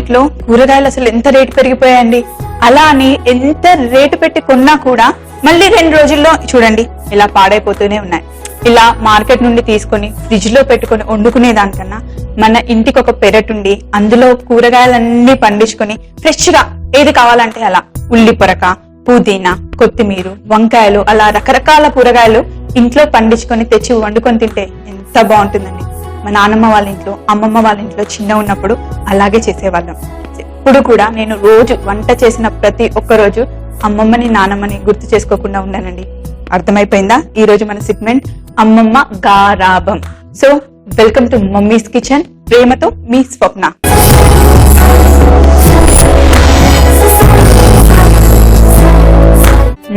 Market లో కూరగాయలు అసలు ఎంత రేటు పెరిగిపోయాయండి. అలా అని ఎంత రేటు పెట్టి కొన్నా కూడా మళ్ళీ 2 రోజుల్లో చూడండి ఇలా పాడైపోతూనే ఉన్నాయి. ఇలా మార్కెట్ నుండి తీసుకొని ఫ్రిడ్జ్ లో పెట్టుకొని వండుకునే దానికన్నా మన ఇంటికి ఒక పెరటుండి అందులో కూరగాయలన్నీ పండించుకొని ఫ్రెష్ గా ఏది కావాలంటే అలా ఉల్లి పొరక, పుదీనా, కొత్తిమీర, వంకాయలు అలా రకరకాల కూరగాయలు ఇంట్లో పండించుకొని తెచ్చి వండుకొని తింటే ఎంత బాగుంటుందండి. మా నాన్నమ్మ వాళ్ళ ఇంట్లో, అమ్మమ్మ వాళ్ళ ఇంట్లో చిన్న ఉన్నప్పుడు అలాగే చేసేవాళ్ళం. ఇప్పుడు కూడా నేను రోజు వంట చేసిన ప్రతి ఒక్క రోజు అమ్మమ్మని నానమ్మని గుర్తు చేసుకోకుండా ఉన్నానండి. అర్థమైపోయిందా? ఈ రోజు మన సెగ్మెంట్ అమ్మమ్మ గారాబం. So welcome to mummies kitchen, ప్రేమతో మీ స్వప్న.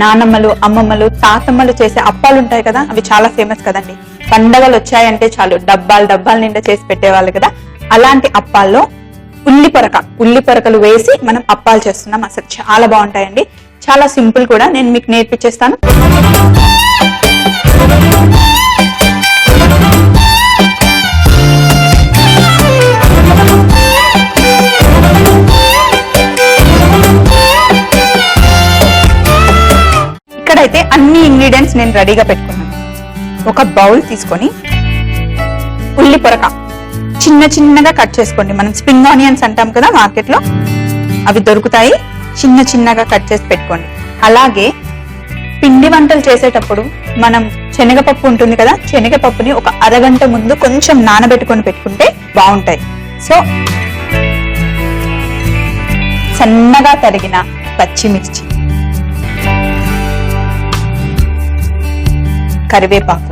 నానమ్మలు, అమ్మమ్మలు, తాతమ్మలు చేసే అప్పాలు ఉంటాయి కదా, అవి చాలా ఫేమస్ కదండి. పండగలు వచ్చాయంటే చాలు డబ్బాలు నిండా చేసి పెట్టేవాళ్ళు కదా. అలాంటి అప్పాల్లో ఉల్లి పొరకలు వేసి మనం అప్పాలు చేస్తున్నాం. అసలు చాలా బాగుంటాయండి. చాలా సింపుల్ కూడా. నేను మీకు నేర్పించేస్తాను. ఇక్కడైతే అన్ని ఇంగ్రీడియంట్స్ నేను రెడీగా పెట్టుకున్నాను. ఒక బౌల్ తీసుకొని ఉల్లి పొరక చిన్న చిన్నగా కట్ చేసుకోండి. మనం స్ప్రింగ్ ఆనియన్స్ అంటాం కదా మార్కెట్ లో, అవి దొరుకుతాయి. చిన్న చిన్నగా కట్ చేసి పెట్టుకోండి. అలాగే పిండి వంటలు చేసేటప్పుడు మనం శనగపప్పు ఉంటుంది కదా, శనగపప్పుని ఒక అరగంట ముందు కొంచెం నానబెట్టుకొని పెట్టుకుంటే బాగుంటాయి. సో సన్నగా తరిగిన పచ్చిమిర్చి, కరివేపాకు.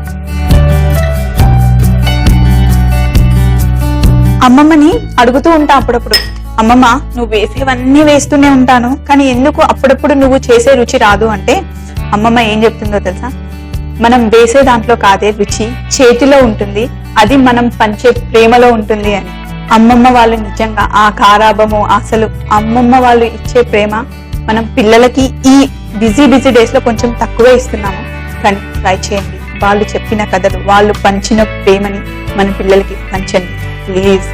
అమ్మమ్మని అడుగుతూ ఉంటా అప్పుడప్పుడు, అమ్మమ్మ నువ్వు వేసేవన్నీ వేస్తూనే ఉంటాను కానీ ఎందుకు అప్పుడప్పుడు నువ్వు చేసే రుచి రాదు అంటే, అమ్మమ్మ ఏం చెప్తుందో తెలుసా? మనం వేసే దాంట్లో కాదే రుచి చేతిలో ఉంటుంది, అది మనం పంచే ప్రేమలో ఉంటుంది అని. అమ్మమ్మ వాళ్ళు నిజంగా ఆ గారాబము, అసలు అమ్మమ్మ వాళ్ళు ఇచ్చే ప్రేమ మనం పిల్లలకి ఈ బిజీ డేస్ లో కొంచెం తక్కువే ఇస్తున్నాము. కానీ ట్రై చేయండి. వాళ్ళు చెప్పిన కథలు, వాళ్ళు పంచిన ప్రేమని మన పిల్లలకి పంచండి ప్లీజ్.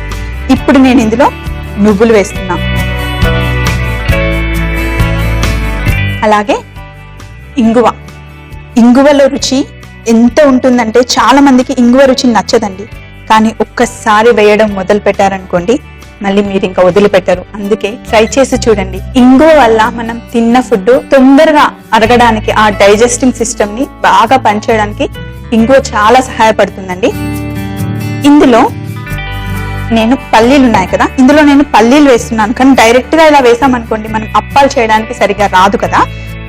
ఇప్పుడు నేను ఇందులో నువ్వులు వేస్తున్నా. అలాగే ఇంగువలో రుచి ఎంత ఉంటుందంటే చాలా మందికి ఇంగువ రుచి నచ్చదండి. కానీ ఒక్కసారి వేయడం మొదలు పెట్టారనుకోండి మళ్ళీ మీరు ఇంకా వదిలిపెట్టరు. అందుకే ట్రై చేసి చూడండి. ఇంగువ వల్ల మనం తిన్న ఫుడ్ తొందరగా అరగడానికి, ఆ డైజెస్టింగ్ సిస్టమ్ ని బాగా పనిచేయడానికి ఇంగువ చాలా సహాయపడుతుందండి. ఇందులో నేను పల్లీలు ఉన్నాయి కదా, ఇందులో నేను పల్లీలు వేస్తున్నాను. కానీ డైరెక్ట్ గా ఇలా వేసామనుకోండి మనం అప్పాలు చేయడానికి సరిగా రాదు కదా.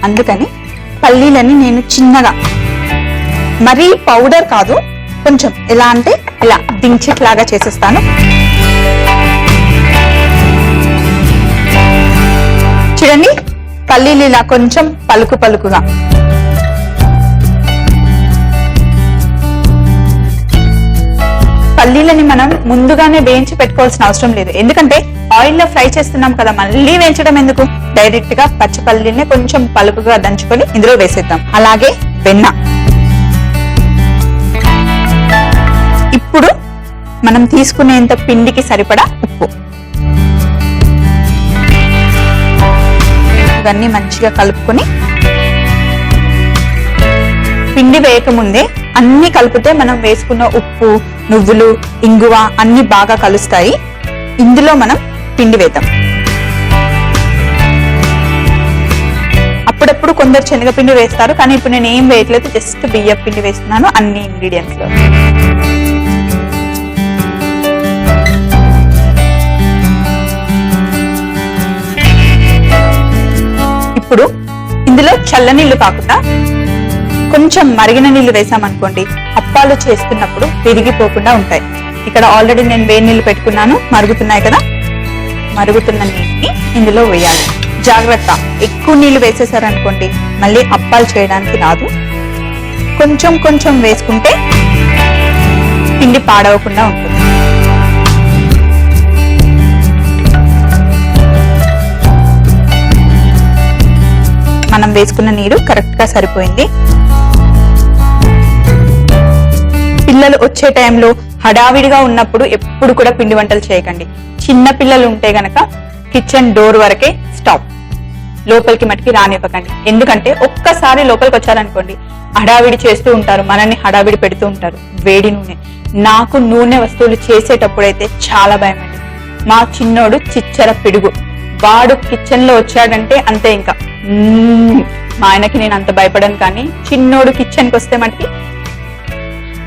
అందుకని పల్లీలని నేను చిన్నగా, మరీ పౌడర్ కాదు, కొంచెం ఎలా అంటే ఇలా దించిట్లాగా చేసేస్తాను. చూడండి పల్లీలు ఇలా కొంచెం పలుకుగా. పల్లీలని మనం ముందుగానే వేయించి పెట్టుకోవాల్సిన అవసరం లేదు. ఎందుకంటే ఆయిల్ లో ఫ్రై చేస్తున్నాం కదా, మళ్ళీ వేయించడం ఎందుకు? డైరెక్ట్ గా పచ్చి పల్లీని కొంచెం పలుకుగా దంచుకొని ఇందులో వేసేద్దాం. అలాగే వెన్న. ఇప్పుడు మనం తీసుకునేంత పిండికి సరిపడా ఉప్పు. ఇవన్నీ మంచిగా కలుపుకొని, పిండి వేయకముందే అన్ని కలిపితే మనం వేసుకున్న ఉప్పు, నువ్వులు, ఇంగువ అన్ని బాగా కలుస్తాయి. ఇందులో మనం పిండి వేద్దాం. అప్పుడప్పుడు కొందరు శనగపిండి వేస్తారు, కానీ ఇప్పుడు నేను ఏం వేయట్లేదు, జస్ట్ బియ్యం పిండి వేస్తున్నాను అన్ని ఇంగ్రీడియంట్స్ లో. ఇప్పుడు ఇందులో చల్ల నీళ్లు కాకుండా కొంచెం మరిగిన నీళ్లు వేసామనుకోండి అప్పాలు చేస్తున్నప్పుడు విరిగిపోకుండా ఉంటాయి. ఇక్కడ ఆల్రెడీ నేను వేడి నీళ్లు పెట్టుకున్నాను, మరుగుతున్నాయి కదా. మరుగుతున్న నీటిని ఇందులో వేయాలి. జాగ్రత్త, ఎక్కువ నీళ్లు వేసేసారనుకోండి మళ్ళీ అప్పాలు చేయడానికి రాదు. కొంచెం వేసుకుంటే పిండి పాడవకుండా ఉంటుంది. మనం వేసుకున్న నీరు కరెక్ట్ గా సరిపోయింది. పిల్లలు వచ్చే టైంలో హడావిడిగా ఉన్నప్పుడు ఎప్పుడు కూడా పిండి వంటలు చేయకండి. చిన్న పిల్లలు ఉంటే గనక కిచెన్ డోర్ వరకే స్టాప్. లోపలికి మటుకి రానివ్వకండి. ఎందుకంటే ఒక్కసారి లోపలికి వచ్చారనుకోండి హడావిడి చేస్తూ ఉంటారు, మనల్ని హడావిడి పెడుతూ ఉంటారు. వేడి నూనె, నాకు నూనె వస్తువులు చేసేటప్పుడైతే చాలా భయం అండి. మా చిన్నోడు చిచ్చర పిడుగు, వాడు కిచెన్ లో వచ్చాడంటే అంతే. ఇంకా మా ఆయనకి నేను అంత భయపడను, కానీ చిన్నోడు కిచెన్ కి వస్తే మటుకి.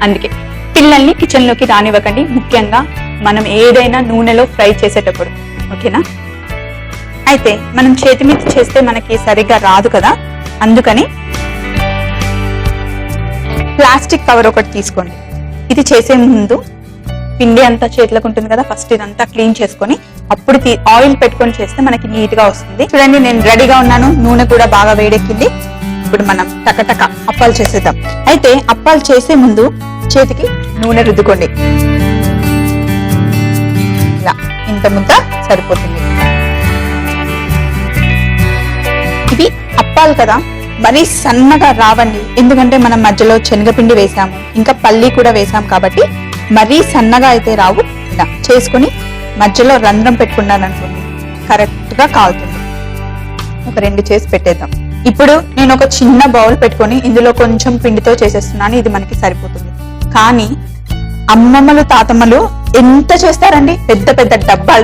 అందుకే పిల్లల్ని కిచెన్ లోకి రానివ్వకండి, ముఖ్యంగా మనం ఏదైనా నూనెలో ఫ్రై చేసేటప్పుడు. ఓకేనా? అయితే మనం చేతి మీద చేస్తే మనకి సరిగ్గా రాదు కదా, అందుకని ప్లాస్టిక్ కవర్ ఒకటి తీసుకోండి. ఇది చేసే ముందు పిండి అంతా చేతులకు ఉంటుంది కదా, ఫస్ట్ ఇదంతా క్లీన్ చేసుకొని అప్పుడు ఆయిల్ పెట్టుకొని చేస్తే మనకి నీట్ గా వస్తుంది. చూడండి, నేను రెడీగా ఉన్నాను, నూనె కూడా బాగా వేడెక్కింది. ఇప్పుడు మనం టకటక అప్పాలు చేసేద్దాం. అయితే అప్పాలు చేసే ముందు చేతికి నూనె రుద్దుకోండి. ఇలా ఇంత ముద్ద సరిపోతుంది. ఇవి అప్పాలు కదా, మరీ సన్నగా రావండి, ఎందుకంటే మనం మధ్యలో శనగపిండి వేసాము, ఇంకా పల్లి కూడా వేసాం కాబట్టి మరీ సన్నగా అయితే రావు. ఇలా చేసుకుని మధ్యలో రంధ్రం పెట్టుకున్నాను అనుకోండి, కరెక్ట్ గా కాలుతుంది. ఒక 2 చేసి పెట్టేద్దాం. ఇప్పుడు నేను ఒక చిన్న బౌల్ పెట్టుకొని ఇందులో కొంచెం పిండితో చేసేస్తున్నాను, ఇది మనకి సరిపోతుంది. కానీ అమ్మమ్మలు తాతమ్మలు ఎంత చేస్తారండి, పెద్ద పెద్ద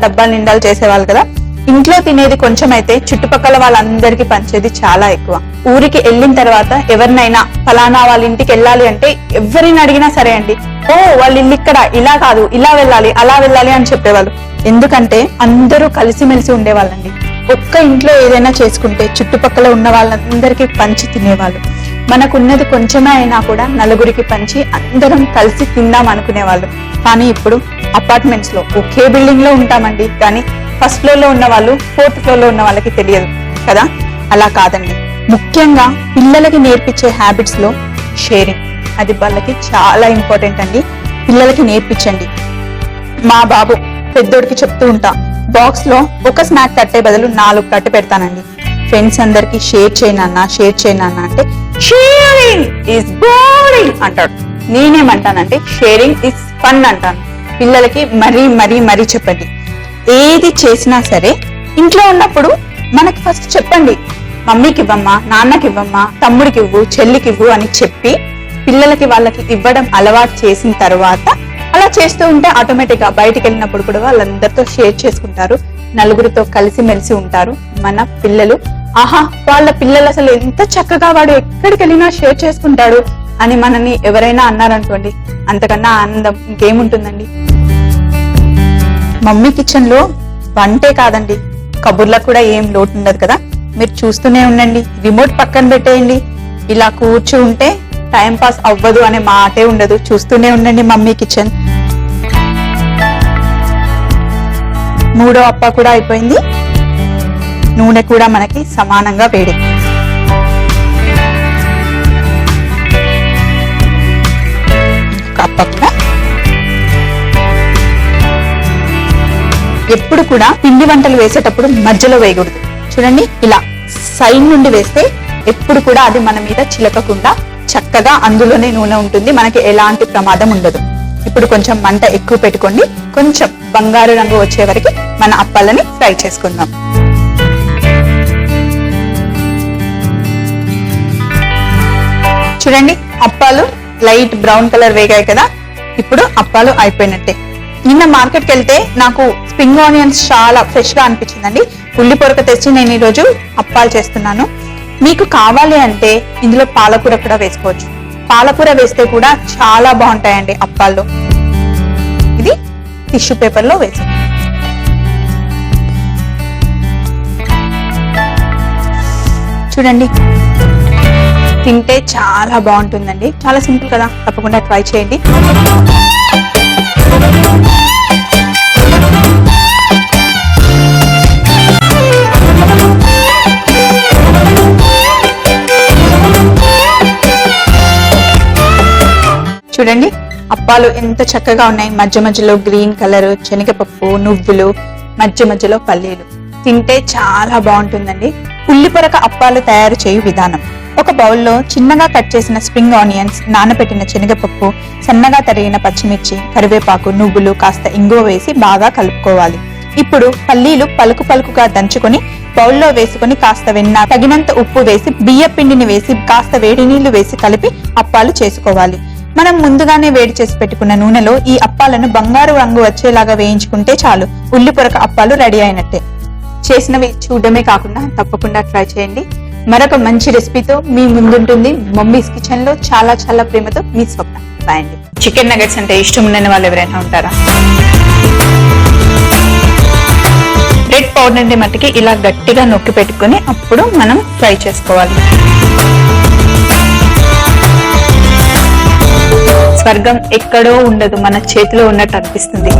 డబ్బాలు నిండాలు చేసేవాళ్ళు కదా. ఇంట్లో తినేది కొంచెం అయితే చుట్టుపక్కల వాళ్ళందరికీ పంచేది చాలా ఎక్కువ. ఊరికి వెళ్ళిన తర్వాత ఎవరినైనా ఫలానా వాళ్ళ ఇంటికి వెళ్ళాలి అంటే ఎవరిని అడిగినా సరే అండి, ఓ వాళ్ళ ఇల్లు ఇక్కడ, ఇలా కాదు ఇలా వెళ్ళాలి అలా వెళ్ళాలి అని చెప్పేవాళ్ళు. ఎందుకంటే అందరూ కలిసిమెలిసి ఉండేవాళ్ళండి. ఒక్క ఇంట్లో ఏదైనా చేసుకుంటే చుట్టుపక్కల ఉన్న వాళ్ళందరికీ పంచి తినేవాళ్ళు. మనకున్నది కొంచెమే అయినా కూడా నలుగురికి పంచి అందరం కలిసి తిందాం అనుకునేవాళ్ళు. కానీ ఇప్పుడు అపార్ట్మెంట్స్ లో ఒకే బిల్డింగ్ లో ఉంటామండి, కానీ ఫస్ట్ ఫ్లోర్ లో ఉన్న వాళ్ళు 4th ఫ్లోర్ లో ఉన్న వాళ్ళకి తెలియదు కదా. అలా కాదండి, ముఖ్యంగా పిల్లలకి నేర్పించే హ్యాబిట్స్ లో షేరింగ్, అది వాళ్ళకి చాలా ఇంపార్టెంట్ అండి. పిల్లలకి నేర్పించండి. మా బాబు పెద్దోడికి చెప్తూ ఉంటా, బాక్స్ లో ఒక స్నాక్ కట్టే బదులు 4 కట్టు పెడతానండి. ఫ్రెండ్స్ అందరికి షేర్ చేయనన్నా అంటే షేరింగ్ ఈజ్ బోరింగ్ అంటాడు. నేనేమంటానంటే షేరింగ్ ఈజ్ ఫన్ అంటాను. పిల్లలకి మరీ చెప్పండి. ఏది చేసినా సరే ఇంట్లో ఉన్నప్పుడు మనకి ఫస్ట్ చెప్పండి, మమ్మీకి ఇవ్వమ్మా, నాన్నకి ఇవ్వమ్మా, తమ్ముడికి ఇవ్వు, చెల్లికి ఇవ్వు అని చెప్పి పిల్లలకి వాళ్ళకి ఇవ్వడం అలవాటు చేసిన తర్వాత అలా చేస్తూ ఉంటే ఆటోమేటిక్ గా బయటికి వెళ్ళినప్పుడు కూడా వాళ్ళందరితో షేర్ చేసుకుంటారు, నలుగురితో కలిసిమెలిసి ఉంటారు. మన పిల్లలు ఆహా వాళ్ళ పిల్లలు అసలు ఎంత చక్కగా వాడు ఎక్కడికి వెళ్ళినా షేర్ చేసుకుంటాడు అని మనని ఎవరైనా అన్నారనుకోండి, అంతకన్నా ఆనందం ఇంకేముంటుందండి. మమ్మీ కిచెన్ లో వంటే కాదండి, కబుర్లకు కూడా ఏం లోటు ఉండదు కదా. మీరు చూస్తూనే ఉండండి, రిమోట్ పక్కన పెట్టేయండి. ఇలా కూర్చుంటే టైం పాస్ అవ్వదు అనే మాటే ఉండదు. చూస్తూనే ఉండండి మమ్మీ కిచెన్. 3వ అప్ప కూడా అయిపోయింది. నూనె కూడా మనకి సమానంగా వేడి. అప్ప కూడా ఎప్పుడు కూడా పిండి వంటలు వేసేటప్పుడు మధ్యలో వేయకూడదు. చూడండి, ఇలా సైడ్ నుండి వేస్తే ఎప్పుడు కూడా అది మన మీద చిలకకుండా చక్కగా అందులోనే నూనె ఉంటుంది, మనకి ఎలాంటి ప్రమాదం ఉండదు. ఇప్పుడు కొంచెం మంట ఎక్కువ పెట్టుకోండి, కొంచెం బంగారు రంగు వచ్చే వరకు మన అప్పాలని ఫ్రై చేసుకుందాం. చూడండి, అప్పాలు లైట్ బ్రౌన్ కలర్ వేగాయి కదా. ఇప్పుడు అప్పాలు అయిపోయినట్టే. నిన్న మార్కెట్కి వెళ్తే నాకు స్ప్రింగ్ ఆనియన్స్ చాలా ఫ్రెష్ గా అనిపించిందండి. ఉల్లి పొరక తెచ్చి నేను ఈరోజు అప్పాలు చేస్తున్నాను. మీకు కావాలి అంటే ఇందులో పాలకూర కూడా వేసుకోవచ్చు. పాలకూర వేస్తే కూడా చాలా బాగుంటాయండి అప్పాల్లో. ఇది టిష్యూ పేపర్ లో వేసి చూడండి, తింటే చాలా బాగుంటుందండి. చాలా సింపుల్ కదా, తప్పకుండా ట్రై చేయండి. చూడండి, అప్పాలు ఎంత చక్కగా ఉన్నాయి. మధ్య మధ్యలో గ్రీన్ కలర్, శనగపప్పు, నువ్వులు, మధ్య మధ్యలో పల్లీలు. తింటే చాలా బాగుంటుందండి. ఉల్లి పొరక అప్పాలు తయారు చేయు విధానం: ఒక బౌల్లో చిన్నగా కట్ చేసిన స్ప్రింగ్ ఆనియన్స్, నానబెట్టిన శనగపప్పు, సన్నగా తరిగిన పచ్చిమిర్చి, కరివేపాకు, నువ్వులు, కాస్త ఇంగువ వేసి బాగా కలుపుకోవాలి. ఇప్పుడు పల్లీలు పలుకు పలుకుగా దంచుకొని బౌల్లో వేసుకొని కాస్త వెన్న, తగినంత ఉప్పు వేసి బియ్య పిండిని వేసి కాస్త వేడి నీళ్లు వేసి కలిపి అప్పాలు చేసుకోవాలి. మనం ముందుగానే వేడి చేసి పెట్టుకున్న నూనెలో ఈ అప్పాలను బంగారు రంగు వచ్చేలాగా వేయించుకుంటే చాలు, ఉల్లి పొరక అప్పాలు రెడీ అయినట్టే. చేసినవి చూడడమే కాకుండా తప్పకుండా ట్రై చేయండి. మరొక మంచి రెసిపీతో మీ ముందుంటుంది మమ్మీస్ కిచెన్ లో. చాలా చాలా ప్రేమతో మీ స్వప్న. బాయ్ అండి. చికెన్ నగెట్స్ అంటే ఇష్టం ఉండని వాళ్ళు ఎవరైనా ఉంటారా? రెడ్ పౌడర్ ని మట్టికి ఇలా గట్టిగా నొక్కి పెట్టుకుని అప్పుడు మనం ఫ్రై చేసుకోవాలి. స్వర్గం ఎక్కడో ఉండదు, మన చేతిలో ఉన్నట్టు అనిపిస్తుంది.